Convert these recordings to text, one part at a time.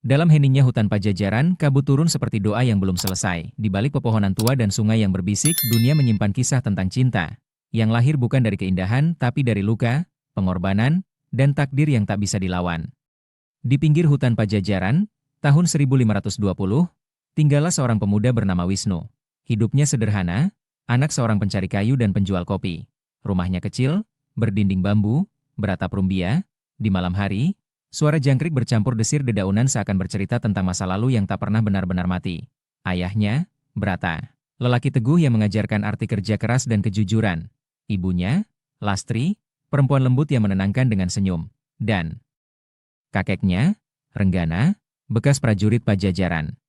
Dalam heningnya hutan Pajajaran, kabut turun seperti doa yang belum selesai. Di balik pepohonan tua dan sungai yang berbisik, dunia menyimpan kisah tentang cinta. Yang lahir bukan dari keindahan, tapi dari luka, pengorbanan, dan takdir yang tak bisa dilawan. Di pinggir hutan Pajajaran, tahun 1520, tinggallah seorang pemuda bernama Wisnu. Hidupnya sederhana, anak seorang pencari kayu dan penjual kopi. Rumahnya kecil, berdinding bambu, beratap rumbia. Di malam hari, suara jangkrik bercampur desir dedaunan seakan bercerita tentang masa lalu yang tak pernah benar-benar mati. Ayahnya, Brata, lelaki teguh yang mengajarkan arti kerja keras dan kejujuran. Ibunya, Lastri, perempuan lembut yang menenangkan dengan senyum. Dan kakeknya, Renggana, bekas prajurit Pajajaran.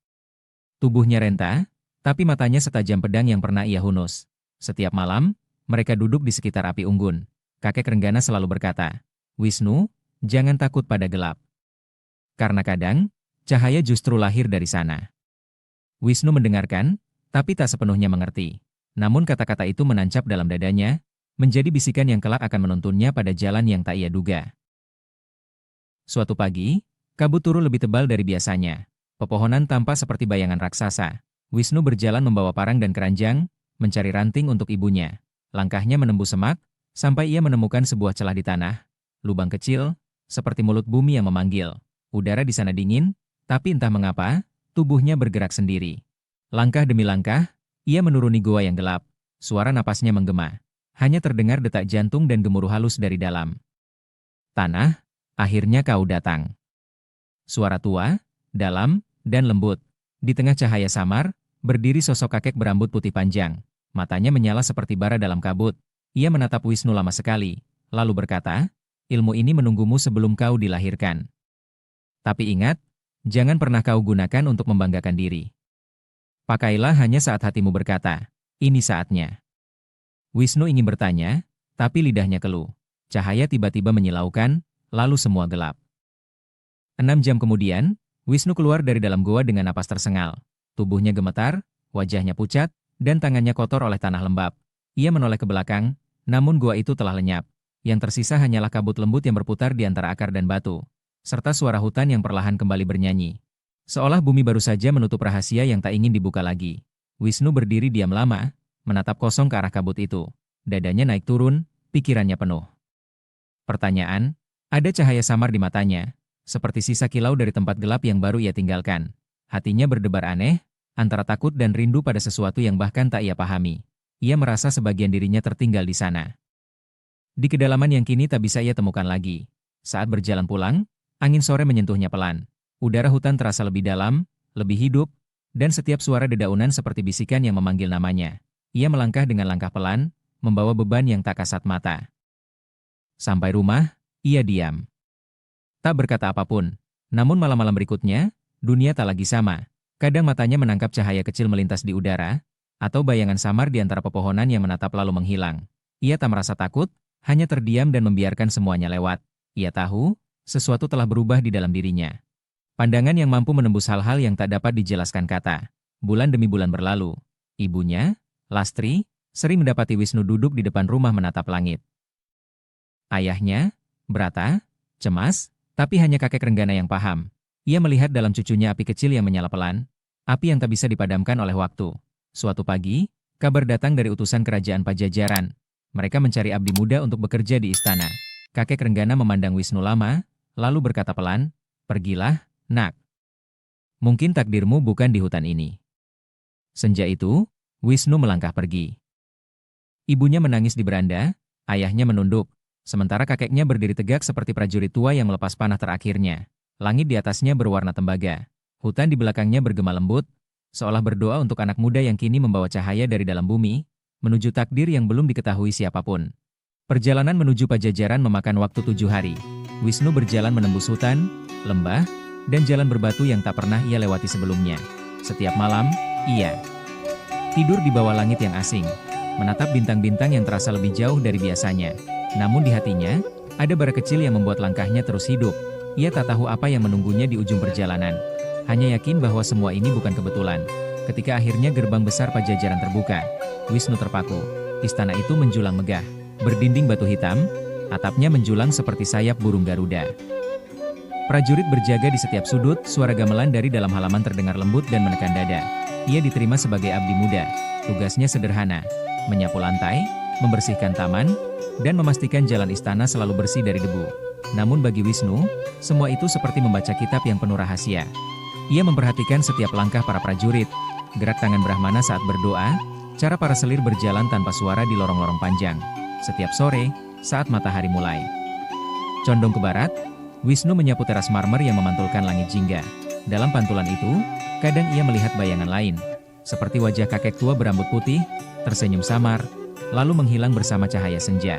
Tubuhnya renta, tapi matanya setajam pedang yang pernah ia hunus. Setiap malam, mereka duduk di sekitar api unggun. Kakek Renggana selalu berkata, "Wisnu, jangan takut pada gelap. Karena kadang, cahaya justru lahir dari sana." Wisnu mendengarkan, tapi tak sepenuhnya mengerti. Namun kata-kata itu menancap dalam dadanya, menjadi bisikan yang kelak akan menuntunnya pada jalan yang tak ia duga. Suatu pagi, kabut turun lebih tebal dari biasanya. Pepohonan tampak seperti bayangan raksasa. Wisnu berjalan membawa parang dan keranjang, mencari ranting untuk ibunya. Langkahnya menembus semak, sampai ia menemukan sebuah celah di tanah. Lubang kecil, seperti mulut bumi yang memanggil. Udara di sana dingin, tapi entah mengapa, tubuhnya bergerak sendiri. Langkah demi langkah, ia menuruni gua yang gelap. Suara napasnya menggema. Hanya terdengar detak jantung dan gemuruh halus dari dalam. "Tanah, akhirnya kau datang." Suara tua, dalam, dan lembut. Di tengah cahaya samar, berdiri sosok kakek berambut putih panjang. Matanya menyala seperti bara dalam kabut. Ia menatap Wisnu lama sekali, lalu berkata, "Ilmu ini menunggumu sebelum kau dilahirkan. Tapi ingat, jangan pernah kau gunakan untuk membanggakan diri. Pakailah hanya saat hatimu berkata, ini saatnya." Wisnu ingin bertanya, tapi lidahnya keluh. Cahaya tiba-tiba menyilaukan, lalu semua gelap. 6 jam kemudian, Wisnu keluar dari dalam gua dengan napas tersengal. Tubuhnya gemetar, wajahnya pucat, dan tangannya kotor oleh tanah lembab. Ia menoleh ke belakang, namun gua itu telah lenyap. Yang tersisa hanyalah kabut lembut yang berputar di antara akar dan batu, serta suara hutan yang perlahan kembali bernyanyi. Seolah bumi baru saja menutup rahasia yang tak ingin dibuka lagi. Wisnu berdiri diam lama, menatap kosong ke arah kabut itu. Dadanya naik turun, pikirannya penuh pertanyaan. Ada cahaya samar di matanya, seperti sisa kilau dari tempat gelap yang baru ia tinggalkan. Hatinya berdebar aneh, antara takut dan rindu pada sesuatu yang bahkan tak ia pahami. Ia merasa sebagian dirinya tertinggal di sana. Di kedalaman yang kini tak bisa ia temukan lagi. Saat berjalan pulang, angin sore menyentuhnya pelan. Udara hutan terasa lebih dalam, lebih hidup, dan setiap suara dedaunan seperti bisikan yang memanggil namanya. Ia melangkah dengan langkah pelan, membawa beban yang tak kasat mata. Sampai rumah, ia diam. Tak berkata apapun. Namun malam-malam berikutnya, dunia tak lagi sama. Kadang matanya menangkap cahaya kecil melintas di udara, atau bayangan samar di antara pepohonan yang menatap lalu menghilang. Ia tak merasa takut, hanya terdiam dan membiarkan semuanya lewat. Ia tahu, sesuatu telah berubah di dalam dirinya. Pandangan yang mampu menembus hal-hal yang tak dapat dijelaskan kata. Bulan demi bulan berlalu. Ibunya, Lastri, sering mendapati Wisnu duduk di depan rumah menatap langit. Ayahnya, Brata, cemas, tapi hanya kakek Renggana yang paham. Ia melihat dalam cucunya api kecil yang menyala pelan, api yang tak bisa dipadamkan oleh waktu. Suatu pagi, kabar datang dari utusan kerajaan Pajajaran. Mereka mencari abdi muda untuk bekerja di istana. Kakek Renggana memandang Wisnu lama, lalu berkata pelan, "Pergilah, nak. Mungkin takdirmu bukan di hutan ini." Senja itu, Wisnu melangkah pergi. Ibunya menangis di beranda, ayahnya menunduk, sementara kakeknya berdiri tegak seperti prajurit tua yang melepas panah terakhirnya. Langit di atasnya berwarna tembaga. Hutan di belakangnya bergema lembut, seolah berdoa untuk anak muda yang kini membawa cahaya dari dalam bumi, menuju takdir yang belum diketahui siapapun. Perjalanan menuju Pajajaran memakan waktu 7 hari. Wisnu berjalan menembus hutan, lembah, dan jalan berbatu yang tak pernah ia lewati sebelumnya. Setiap malam, ia tidur di bawah langit yang asing, menatap bintang-bintang yang terasa lebih jauh dari biasanya. Namun di hatinya, ada bara kecil yang membuat langkahnya terus hidup. Ia tak tahu apa yang menunggunya di ujung perjalanan. Hanya yakin bahwa semua ini bukan kebetulan. Ketika akhirnya gerbang besar Pajajaran terbuka, Wisnu terpaku. Istana itu menjulang megah, berdinding batu hitam, atapnya menjulang seperti sayap burung Garuda. Prajurit berjaga di setiap sudut, suara gamelan dari dalam halaman terdengar lembut dan menekan dada. Ia diterima sebagai abdi muda. Tugasnya sederhana, menyapu lantai, membersihkan taman, dan memastikan jalan istana selalu bersih dari debu. Namun bagi Wisnu, semua itu seperti membaca kitab yang penuh rahasia. Ia memperhatikan setiap langkah para prajurit, gerak tangan Brahmana saat berdoa, cara para selir berjalan tanpa suara di lorong-lorong panjang. Setiap sore, saat matahari mulai condong ke barat, Wisnu menyapu teras marmer yang memantulkan langit jingga. Dalam pantulan itu, kadang ia melihat bayangan lain, seperti wajah kakek tua berambut putih, tersenyum samar, lalu menghilang bersama cahaya senja.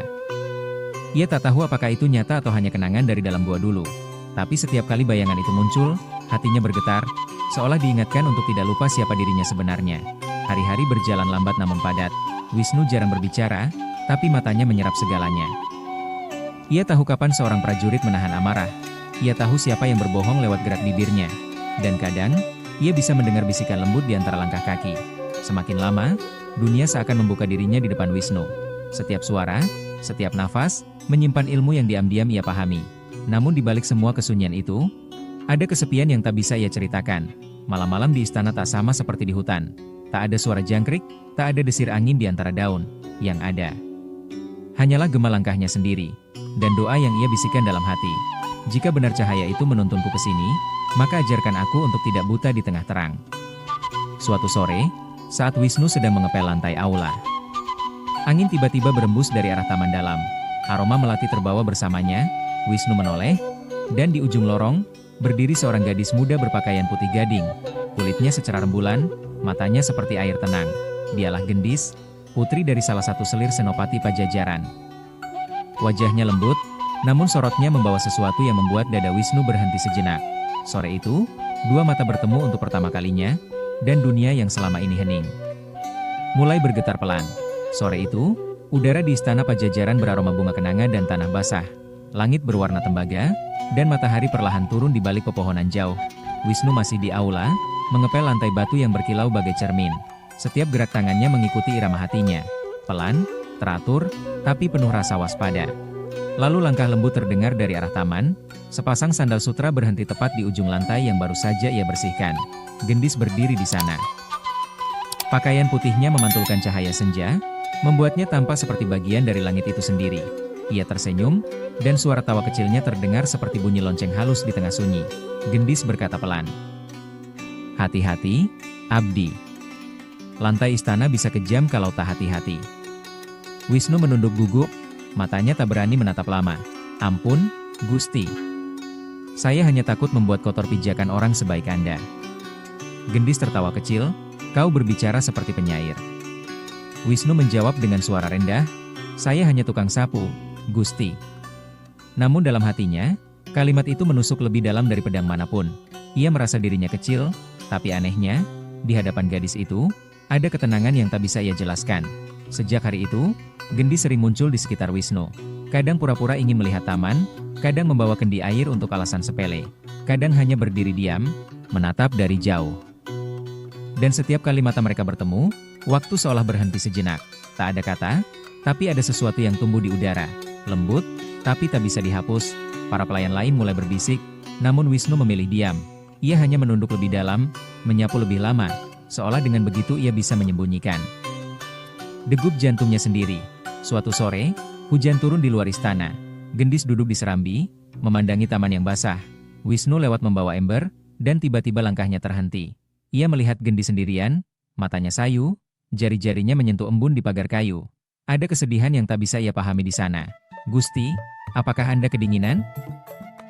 Ia tak tahu apakah itu nyata atau hanya kenangan dari dalam gua dulu. Tapi setiap kali bayangan itu muncul, hatinya bergetar, seolah diingatkan untuk tidak lupa siapa dirinya sebenarnya. Hari-hari berjalan lambat namun padat. Wisnu jarang berbicara, tapi matanya menyerap segalanya. Ia tahu kapan seorang prajurit menahan amarah. Ia tahu siapa yang berbohong lewat gerak bibirnya. Dan kadang, ia bisa mendengar bisikan lembut di antara langkah kaki. Semakin lama, dunia seakan membuka dirinya di depan Wisnu. Setiap suara, setiap nafas, menyimpan ilmu yang diam-diam ia pahami. Namun di balik semua kesunyian itu, ada kesepian yang tak bisa ia ceritakan. Malam-malam di istana tak sama seperti di hutan. Tak ada suara jangkrik, tak ada desir angin di antara daun. Yang ada hanyalah gema langkahnya sendiri, dan doa yang ia bisikan dalam hati. Jika benar cahaya itu menuntunku ke sini, maka ajarkan aku untuk tidak buta di tengah terang. Suatu sore, saat Wisnu sedang mengepel lantai aula, angin tiba-tiba berembus dari arah taman dalam. Aroma melati terbawa bersamanya. Wisnu menoleh, dan di ujung lorong, berdiri seorang gadis muda berpakaian putih gading. Kulitnya secerah rembulan, matanya seperti air tenang. Dialah Gendis, putri dari salah satu selir senopati Pajajaran. Wajahnya lembut, namun sorotnya membawa sesuatu yang membuat dada Wisnu berhenti sejenak. Sore itu, dua mata bertemu untuk pertama kalinya, dan dunia yang selama ini hening mulai bergetar pelan. Sore itu, udara di istana Pajajaran beraroma bunga kenanga dan tanah basah. Langit berwarna tembaga, dan matahari perlahan turun di balik pepohonan jauh. Wisnu masih di aula, mengepel lantai batu yang berkilau bagai cermin. Setiap gerak tangannya mengikuti irama hatinya. Pelan, teratur, tapi penuh rasa waspada. Lalu langkah lembut terdengar dari arah taman. Sepasang sandal sutra berhenti tepat di ujung lantai yang baru saja ia bersihkan. Gendis berdiri di sana. Pakaian putihnya memantulkan cahaya senja, membuatnya tampak seperti bagian dari langit itu sendiri. Ia tersenyum, dan suara tawa kecilnya terdengar seperti bunyi lonceng halus di tengah sunyi. Gendis berkata pelan, "Hati-hati, Abdi. Lantai istana bisa kejam kalau tak hati-hati." Wisnu menunduk gugup, matanya tak berani menatap lama. "Ampun, Gusti. Saya hanya takut membuat kotor pijakan orang sebaik Anda." Gendis tertawa kecil, "Kau berbicara seperti penyair." Wisnu menjawab dengan suara rendah, "Saya hanya tukang sapu, Gusti." Namun dalam hatinya, kalimat itu menusuk lebih dalam dari pedang manapun. Ia merasa dirinya kecil, tapi anehnya, di hadapan gadis itu, ada ketenangan yang tak bisa ia jelaskan. Sejak hari itu, Gendis sering muncul di sekitar Wisnu. Kadang pura-pura ingin melihat taman, kadang membawa kendi air untuk alasan sepele. Kadang hanya berdiri diam, menatap dari jauh. Dan setiap kali mata mereka bertemu, waktu seolah berhenti sejenak. Tak ada kata, tapi ada sesuatu yang tumbuh di udara. Lembut, tapi tak bisa dihapus. Para pelayan lain mulai berbisik, namun Wisnu memilih diam. Ia hanya menunduk lebih dalam, menyapu lebih lama, seolah dengan begitu ia bisa menyembunyikan degup jantungnya sendiri. Suatu sore, hujan turun di luar istana. Gendis duduk di serambi, memandangi taman yang basah. Wisnu lewat membawa ember, dan tiba-tiba langkahnya terhenti. Ia melihat Gendis sendirian, matanya sayu, jari-jarinya menyentuh embun di pagar kayu. Ada kesedihan yang tak bisa ia pahami di sana. "Gusti, apakah Anda kedinginan?"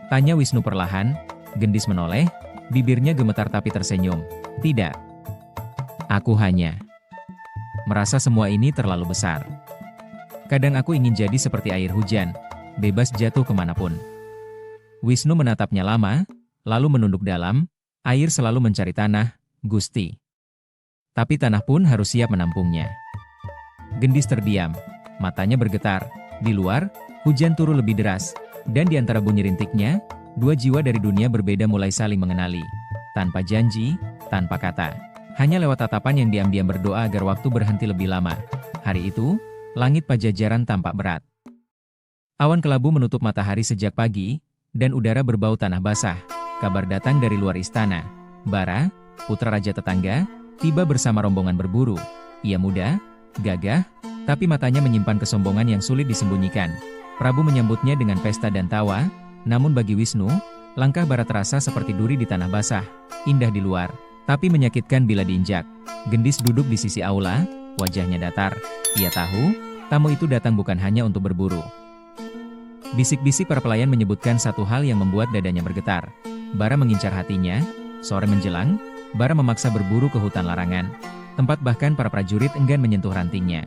tanya Wisnu perlahan. Gendis menoleh, bibirnya gemetar tapi tersenyum. "Tidak. Aku hanya merasa semua ini terlalu besar. Kadang aku ingin jadi seperti air hujan, bebas jatuh kemanapun." Wisnu menatapnya lama, lalu menunduk dalam. "Air selalu mencari tanah, Gusti. Tapi tanah pun harus siap menampungnya." Gendis terdiam, matanya bergetar. Di luar, hujan turun lebih deras, dan di antara bunyi rintiknya, dua jiwa dari dunia berbeda mulai saling mengenali. Tanpa janji, tanpa kata. Hanya lewat tatapan yang diam-diam berdoa agar waktu berhenti lebih lama. Hari itu, langit Pajajaran tampak berat. Awan kelabu menutup matahari sejak pagi, dan udara berbau tanah basah. Kabar datang dari luar istana. Bara, putra raja tetangga, tiba bersama rombongan berburu. Ia muda, gagah, tapi matanya menyimpan kesombongan yang sulit disembunyikan. Prabu menyambutnya dengan pesta dan tawa, namun bagi Wisnu, langkah Bara terasa seperti duri di tanah basah. Indah di luar, tapi menyakitkan bila diinjak. Gendis duduk di sisi aula, wajahnya datar. Ia tahu, tamu itu datang bukan hanya untuk berburu. Bisik-bisik para pelayan menyebutkan satu hal yang membuat dadanya bergetar. Bara mengincar hatinya. Sore menjelang, Bara memaksa berburu ke hutan larangan. Tempat bahkan para prajurit enggan menyentuh rantingnya.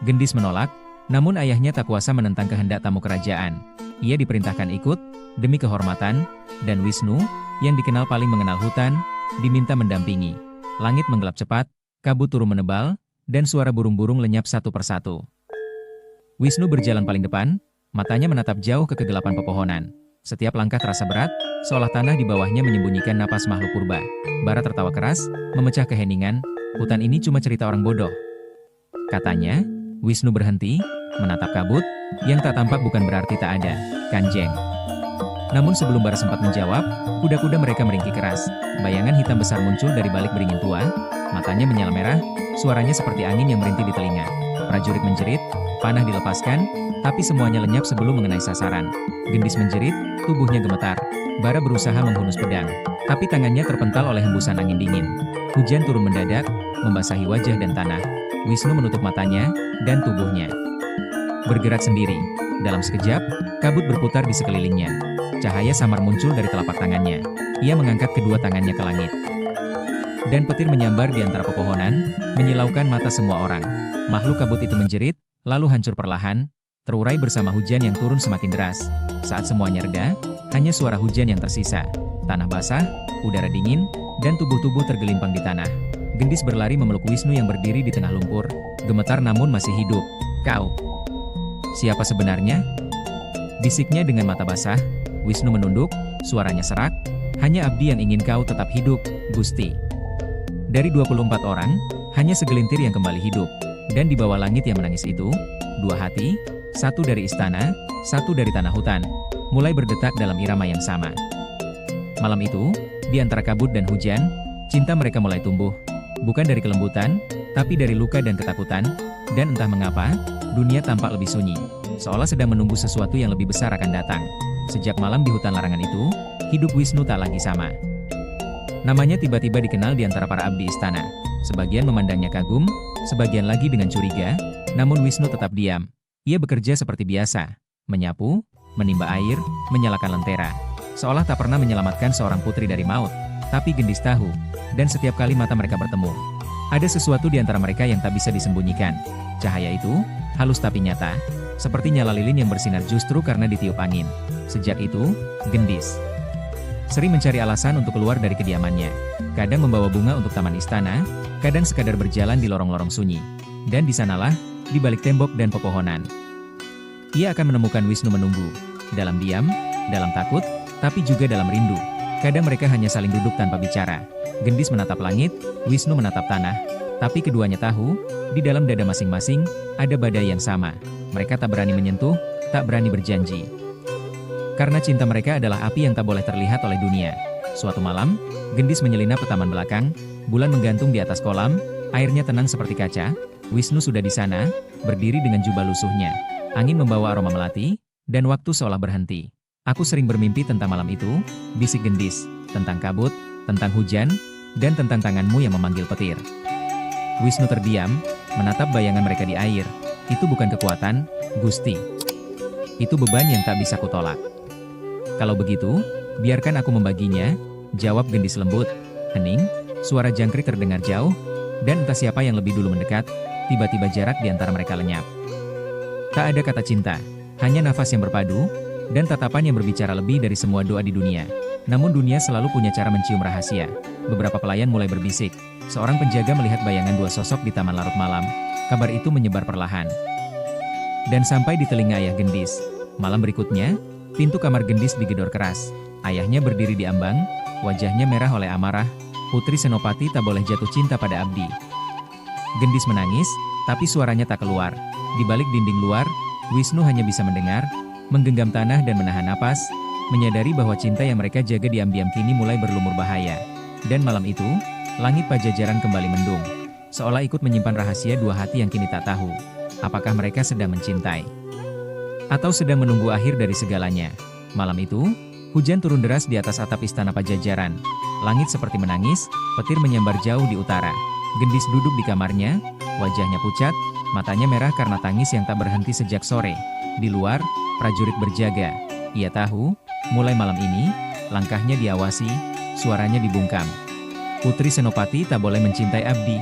Gendis menolak, namun ayahnya tak kuasa menentang kehendak tamu kerajaan. Ia diperintahkan ikut, demi kehormatan, dan Wisnu, yang dikenal paling mengenal hutan, diminta mendampingi. Langit menggelap cepat, kabut turun menebal, dan suara burung-burung lenyap satu persatu. Wisnu berjalan paling depan, matanya menatap jauh ke kegelapan pepohonan. Setiap langkah terasa berat, seolah tanah di bawahnya menyembunyikan napas makhluk purba. Bara tertawa keras, memecah keheningan, hutan ini cuma cerita orang bodoh. Katanya, Wisnu berhenti, menatap kabut, yang tak tampak bukan berarti tak ada, Kanjeng. Namun sebelum Bara sempat menjawab, kuda-kuda mereka meringkik keras. Bayangan hitam besar muncul dari balik beringin tua, matanya menyala merah, suaranya seperti angin yang merintih di telinga. Prajurit menjerit, panah dilepaskan, tapi semuanya lenyap sebelum mengenai sasaran. Gendis menjerit, tubuhnya gemetar. Bara berusaha menghunus pedang, tapi tangannya terpental oleh hembusan angin dingin. Hujan turun mendadak, membasahi wajah dan tanah. Wisnu menutup matanya, dan tubuhnya bergerak sendiri. Dalam sekejap, kabut berputar di sekelilingnya. Cahaya samar muncul dari telapak tangannya. Ia mengangkat kedua tangannya ke langit. Dan petir menyambar di antara pepohonan, menyilaukan mata semua orang. Makhluk kabut itu menjerit, lalu hancur perlahan, terurai bersama hujan yang turun semakin deras. Saat semuanya reda, hanya suara hujan yang tersisa. Tanah basah, udara dingin, dan tubuh-tubuh tergelimpang di tanah. Gendis berlari memeluk Wisnu yang berdiri di tengah lumpur, gemetar namun masih hidup. Kau, siapa sebenarnya? Bisiknya dengan mata basah. Wisnu menunduk, suaranya serak. Hanya abdi yang ingin kau tetap hidup, Gusti. Dari 24 orang, hanya segelintir yang kembali hidup. Dan di bawah langit yang menangis itu, dua hati, satu dari istana, satu dari tanah hutan, mulai berdetak dalam irama yang sama. Malam itu, di antara kabut dan hujan, cinta mereka mulai tumbuh. Bukan dari kelembutan, tapi dari luka dan ketakutan, dan entah mengapa, dunia tampak lebih sunyi, seolah sedang menunggu sesuatu yang lebih besar akan datang. Sejak malam di hutan larangan itu, hidup Wisnu tak lagi sama. Namanya tiba-tiba dikenal di antara para abdi istana. Sebagian memandangnya kagum, sebagian lagi dengan curiga, namun Wisnu tetap diam. Ia bekerja seperti biasa, menyapu, menimba air, menyalakan lentera. Seolah tak pernah menyelamatkan seorang putri dari maut. Tapi Gendis tahu, dan setiap kali mata mereka bertemu, ada sesuatu di antara mereka yang tak bisa disembunyikan. Cahaya itu, halus tapi nyata, seperti nyala lilin yang bersinar justru karena ditiup angin. Sejak itu, Gendis sering mencari alasan untuk keluar dari kediamannya. Kadang membawa bunga untuk taman istana, kadang sekadar berjalan di lorong-lorong sunyi. Dan di sanalah, di balik tembok dan pepohonan, ia akan menemukan Wisnu menunggu. Dalam diam, dalam takut, tapi juga dalam rindu. Kadang mereka hanya saling duduk tanpa bicara. Gendis menatap langit, Wisnu menatap tanah. Tapi keduanya tahu, di dalam dada masing-masing, ada badai yang sama. Mereka tak berani menyentuh, tak berani berjanji. Karena cinta mereka adalah api yang tak boleh terlihat oleh dunia. Suatu malam, Gendis menyelinap ke taman belakang, bulan menggantung di atas kolam, airnya tenang seperti kaca. Wisnu sudah di sana, berdiri dengan jubah lusuhnya. Angin membawa aroma melati, dan waktu seolah berhenti. Aku sering bermimpi tentang malam itu, bisik Gendis, tentang kabut, tentang hujan, dan tentang tanganmu yang memanggil petir. Wisnu terdiam, menatap bayangan mereka di air. Itu bukan kekuatan, Gusti. Itu beban yang tak bisa kutolak. Kalau begitu, biarkan aku membaginya, jawab Gendis lembut. Hening, suara jangkrik terdengar jauh, dan entah siapa yang lebih dulu mendekat, tiba-tiba jarak di antara mereka lenyap. Tak ada kata cinta, hanya nafas yang berpadu, dan tatapan yang berbicara lebih dari semua doa di dunia. Namun dunia selalu punya cara mencium rahasia. Beberapa pelayan mulai berbisik. Seorang penjaga melihat bayangan dua sosok di taman larut malam. Kabar itu menyebar perlahan dan sampai di telinga ayah Gendis. Malam berikutnya, pintu kamar Gendis digedor keras. Ayahnya berdiri di ambang, wajahnya merah oleh amarah. Putri Senopati tak boleh jatuh cinta pada abdi. Gendis menangis, tapi suaranya tak keluar. Di balik dinding luar, Wisnu hanya bisa mendengar, menggenggam tanah dan menahan napas. menyadari bahwa cinta yang mereka jaga diam-diam kini mulai berlumur bahaya. Dan malam itu, langit Pajajaran kembali mendung, seolah ikut menyimpan rahasia dua hati yang kini tak tahu, apakah mereka sedang mencintai atau sedang menunggu akhir dari segalanya. Malam itu, hujan turun deras di atas atap istana Pajajaran. Langit seperti menangis, petir menyambar jauh di utara. Gendis duduk di kamarnya, wajahnya pucat, matanya merah karena tangis yang tak berhenti sejak sore. Di luar, prajurit berjaga. Ia tahu, mulai malam ini, langkahnya diawasi, suaranya dibungkam. Putri Senopati tak boleh mencintai Abdi.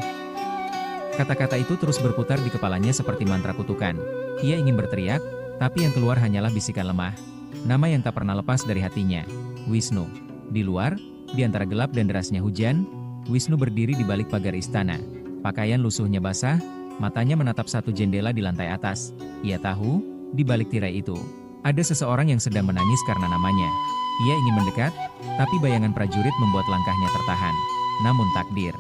Kata-kata itu terus berputar di kepalanya seperti mantra kutukan. Ia ingin berteriak, tapi yang keluar hanyalah bisikan lemah. Nama yang tak pernah lepas dari hatinya, Wisnu. Di luar, di antara gelap dan derasnya hujan, Wisnu berdiri di balik pagar istana. Pakaian lusuhnya basah, matanya menatap satu jendela di lantai atas. Ia tahu, di balik tirai itu, ada seseorang yang sedang menangis karena namanya. Ia ingin mendekat, tapi bayangan prajurit membuat langkahnya tertahan. Namun takdir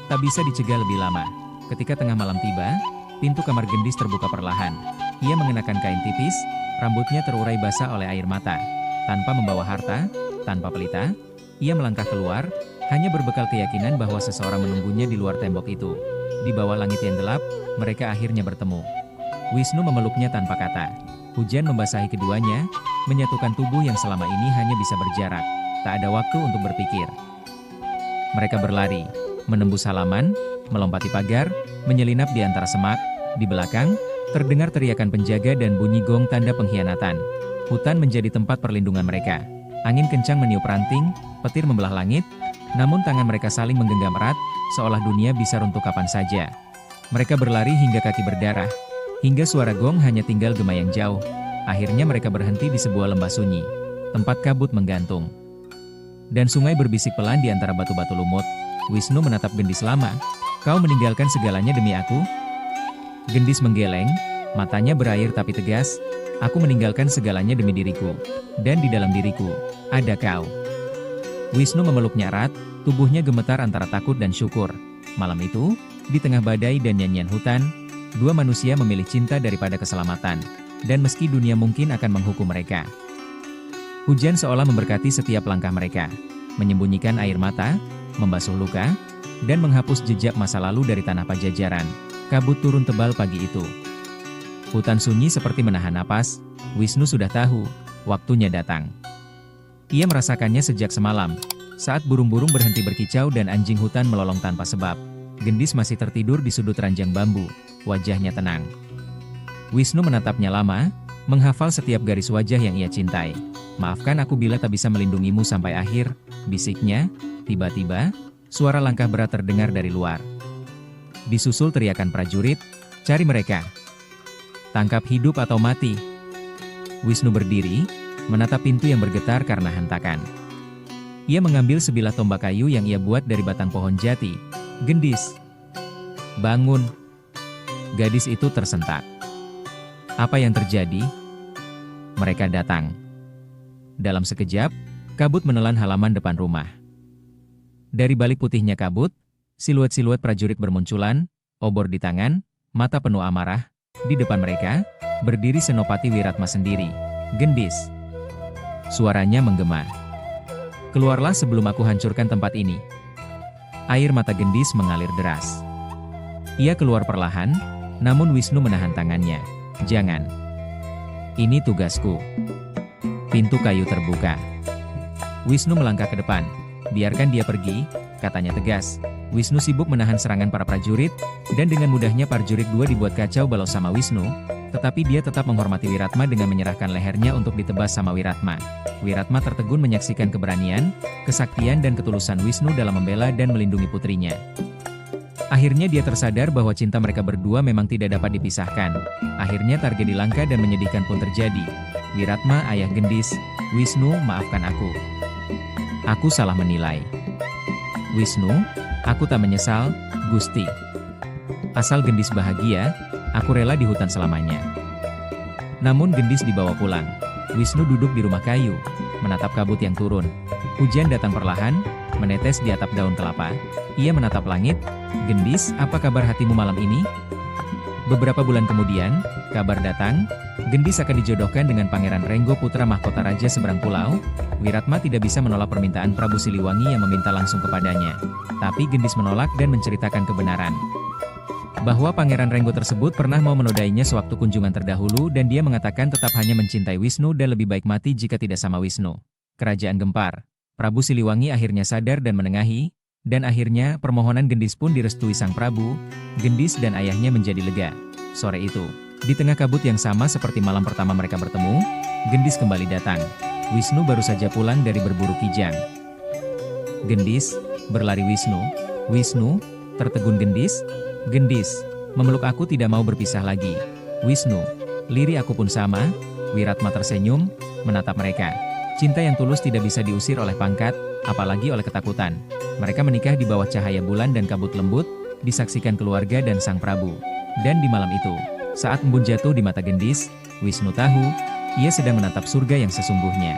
tak bisa dicegah lebih lama. Ketika tengah malam tiba, pintu kamar Gendis terbuka perlahan. Ia mengenakan kain tipis, rambutnya terurai basah oleh air mata. Tanpa membawa harta, tanpa pelita, ia melangkah keluar, hanya berbekal keyakinan bahwa seseorang menunggunya di luar tembok itu. Di bawah langit yang gelap, mereka akhirnya bertemu. Wisnu memeluknya tanpa kata. Hujan membasahi keduanya, menyatukan tubuh yang selama ini hanya bisa berjarak. Tak ada waktu untuk berpikir. Mereka berlari, menembus halaman, melompati pagar, menyelinap di antara semak. Di belakang, terdengar teriakan penjaga dan bunyi gong tanda pengkhianatan. Hutan menjadi tempat perlindungan mereka. Angin kencang meniup ranting, petir membelah langit, namun tangan mereka saling menggenggam erat, seolah dunia bisa runtuh kapan saja. Mereka berlari hingga kaki berdarah, hingga suara gong hanya tinggal gema yang jauh. Akhirnya mereka berhenti di sebuah lembah sunyi, tempat kabut menggantung. Dan sungai berbisik pelan di antara batu-batu lumut. Wisnu menatap Gendis lama. "Kau meninggalkan segalanya demi aku?" Gendis menggeleng, matanya berair tapi tegas. "Aku meninggalkan segalanya demi diriku. Dan di dalam diriku, ada kau." Wisnu memeluknya erat, tubuhnya gemetar antara takut dan syukur. Malam itu, di tengah badai dan nyanyian hutan, dua manusia memilih cinta daripada keselamatan. Dan meski dunia mungkin akan menghukum mereka, hujan seolah memberkati setiap langkah mereka, menyembunyikan air mata, membasuh luka, dan menghapus jejak masa lalu dari tanah Pajajaran. Kabut turun tebal pagi itu. Hutan sunyi seperti menahan napas. Wisnu sudah tahu, waktunya datang. Ia merasakannya sejak semalam, saat burung-burung berhenti berkicau dan anjing hutan melolong tanpa sebab. Gendis masih tertidur di sudut ranjang bambu, wajahnya tenang. Wisnu menatapnya lama, menghafal setiap garis wajah yang ia cintai. "Maafkan aku bila tak bisa melindungimu sampai akhir," bisiknya. Tiba-tiba, suara langkah berat terdengar dari luar. Disusul teriakan prajurit, "Cari mereka! Tangkap hidup atau mati!" Wisnu berdiri, menatap pintu yang bergetar karena hentakan. Ia mengambil sebilah tombak kayu yang ia buat dari batang pohon jati. "Gendis! Bangun!" Gadis itu tersentak. Apa yang terjadi? Mereka datang. Dalam sekejap, kabut menelan halaman depan rumah. Dari balik putihnya kabut, siluet-siluet prajurit bermunculan, obor di tangan, mata penuh amarah. Di depan mereka, berdiri Senopati Wiratma sendiri. "Gendis!" Suaranya menggema. "Keluarlah sebelum aku hancurkan tempat ini." Air mata Gendis mengalir deras. Ia keluar perlahan, namun Wisnu menahan tangannya. "Jangan. Ini tugasku." Pintu kayu terbuka. Wisnu melangkah ke depan. "Biarkan dia pergi," katanya tegas. Wisnu sibuk menahan serangan para prajurit, dan dengan mudahnya prajurit dua dibuat kacau balau sama Wisnu, tetapi dia tetap menghormati Wiratma dengan menyerahkan lehernya untuk ditebas sama Wiratma. Wiratma tertegun menyaksikan keberanian, kesaktian dan ketulusan Wisnu dalam membela dan melindungi putrinya. Akhirnya dia tersadar bahwa cinta mereka berdua memang tidak dapat dipisahkan. Akhirnya tragedi langka dan menyedihkan pun terjadi. "Wiratma, ayah Gendis, Wisnu, maafkan aku. Aku salah menilai." "Wisnu, aku tak menyesal, Gusti. Asal Gendis bahagia, aku rela di hutan selamanya." Namun Gendis dibawa pulang. Wisnu duduk di rumah kayu, menatap kabut yang turun. Hujan datang perlahan, menetes di atap daun kelapa. Ia menatap langit. "Gendis, apa kabar hatimu malam ini?" Beberapa bulan kemudian, kabar datang, Gendis akan dijodohkan dengan Pangeran Renggo putra mahkota Raja Seberang Pulau. Wiratma tidak bisa menolak permintaan Prabu Siliwangi yang meminta langsung kepadanya. Tapi Gendis menolak dan menceritakan kebenaran. Bahwa Pangeran Renggo tersebut pernah mau menodainya sewaktu kunjungan terdahulu dan dia mengatakan tetap hanya mencintai Wisnu dan lebih baik mati jika tidak sama Wisnu. Kerajaan gempar. Prabu Siliwangi akhirnya sadar dan menengahi, dan akhirnya permohonan Gendis pun direstui sang Prabu. Gendis dan ayahnya menjadi lega. Sore itu, di tengah kabut yang sama seperti malam pertama mereka bertemu, Gendis kembali datang. Wisnu baru saja pulang dari berburu kijang. Gendis, berlari Wisnu. Wisnu, tertegun Gendis. Gendis, memeluk aku tidak mau berpisah lagi. Wisnu, liri aku pun sama. Wiratma tersenyum, menatap mereka. Cinta yang tulus tidak bisa diusir oleh pangkat, apalagi oleh ketakutan. Mereka menikah di bawah cahaya bulan dan kabut lembut, disaksikan keluarga dan sang Prabu. Dan di malam itu, saat embun jatuh di mata Gendis, Wisnu tahu, ia sedang menatap surga yang sesungguhnya.